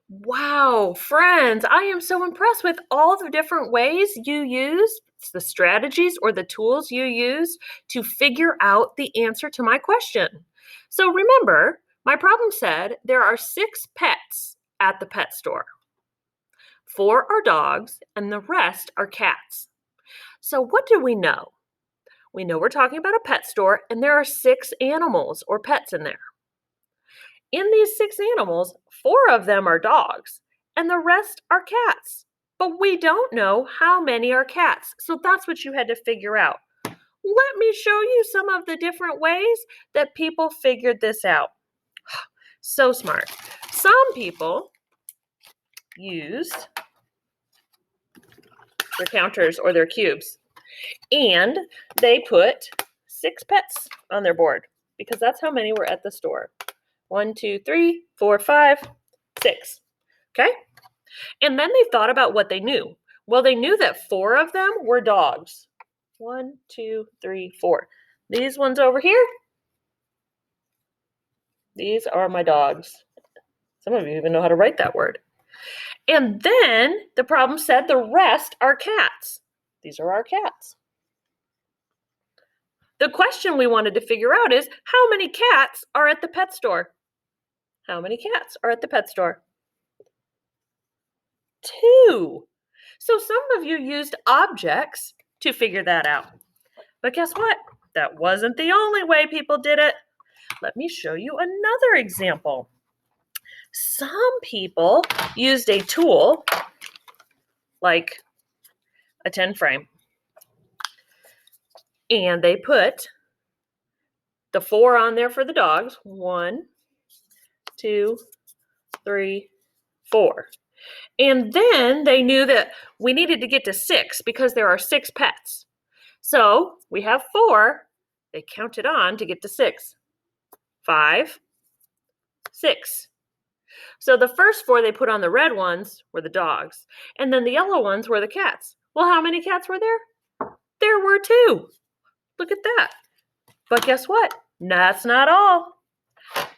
Wow, friends, I am so impressed with all the different ways you use the strategies or the tools you use to figure out the answer to my question. So remember, my problem said there are 6 pets at the pet store. 4 are dogs and the rest are cats. So what do we know? We know we're talking about a pet store and there are 6 animals or pets in there. In these 6 animals, 4 of them are dogs and the rest are cats. But we don't know how many are cats. So that's what you had to figure out. Let me show you some of the different ways that people figured this out. So smart. Some people used their counters or their cubes and they put 6 pets on their board because that's how many were at the store. 1, 2, 3, 4, 5, 6. Okay? And then they thought about what they knew. Well, they knew that 4 of them were dogs. 1, 2, 3, 4. These ones over here, these are my dogs. Some of you even know how to write that word. And then the problem said the rest are cats. These are our cats. The question we wanted to figure out is how many cats are at the pet store? How many cats are at the pet store? 2. So some of you used objects to figure that out. But guess what? That wasn't the only way people did it. Let me show you another example. Some people used a tool like a 10 frame. And they put the 4 on there for the dogs. 1, 2, 3, 4. And then they knew that we needed to get to 6 because there are 6 pets. So we have 4. They counted on to get to 6. 5, 6. So the first 4 they put on the red ones were the dogs. And then the yellow ones were the cats. Well, how many cats were there? There were 2. Look at that. But guess what? That's not all.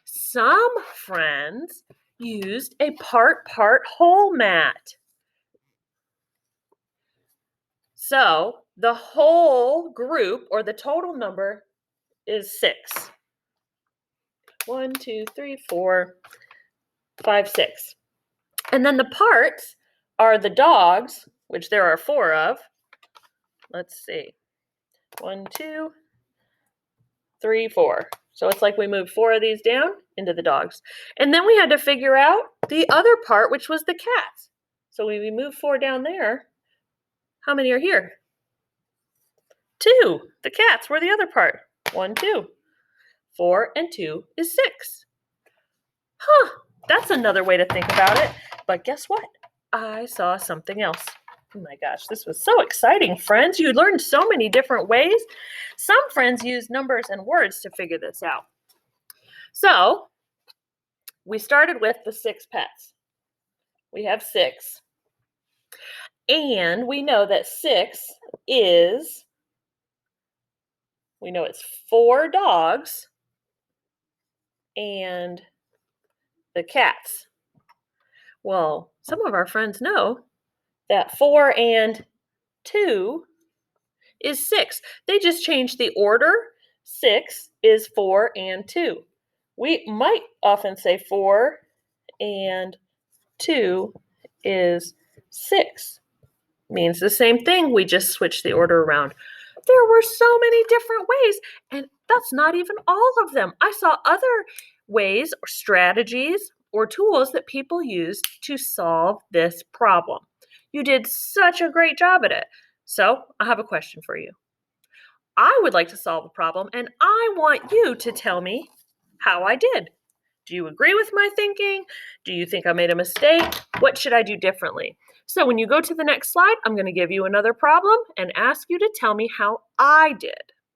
Some friends used a part whole mat. So the whole group or the total number is 6. 1, 2, 3, 4, 5, 6. And then the parts are the dogs, which there are 4 of. Let's see. 1, 2, 3, 4. So it's like we moved 4 of these down into the dogs. And then we had to figure out the other part, which was the cats. So when we moved 4 down there, how many are here? 2. The cats were the other part. 1, 2. 4 and 2 is 6. That's another way to think about it. But guess what? I saw something else. Oh my gosh, this was so exciting, friends. You learned so many different ways. Some friends use numbers and words to figure this out. So we started with the 6 pets. We have 6. And we know that 6 is, we know it's 4 dogs and the cats. Well, some of our friends know that 4 and 2 is 6. They just changed the order. 6 is 4 and 2. We might often say 4 and 2 is 6. Means the same thing. We just switched the order around. There were so many different ways, and that's not even all of them. I saw other ways or strategies or tools that people used to solve this problem. You did such a great job at it. So I have a question for you. I would like to solve a problem, and I want you to tell me how I did. Do you agree with my thinking? Do you think I made a mistake? What should I do differently? So when you go to the next slide, I'm going to give you another problem and ask you to tell me how I did.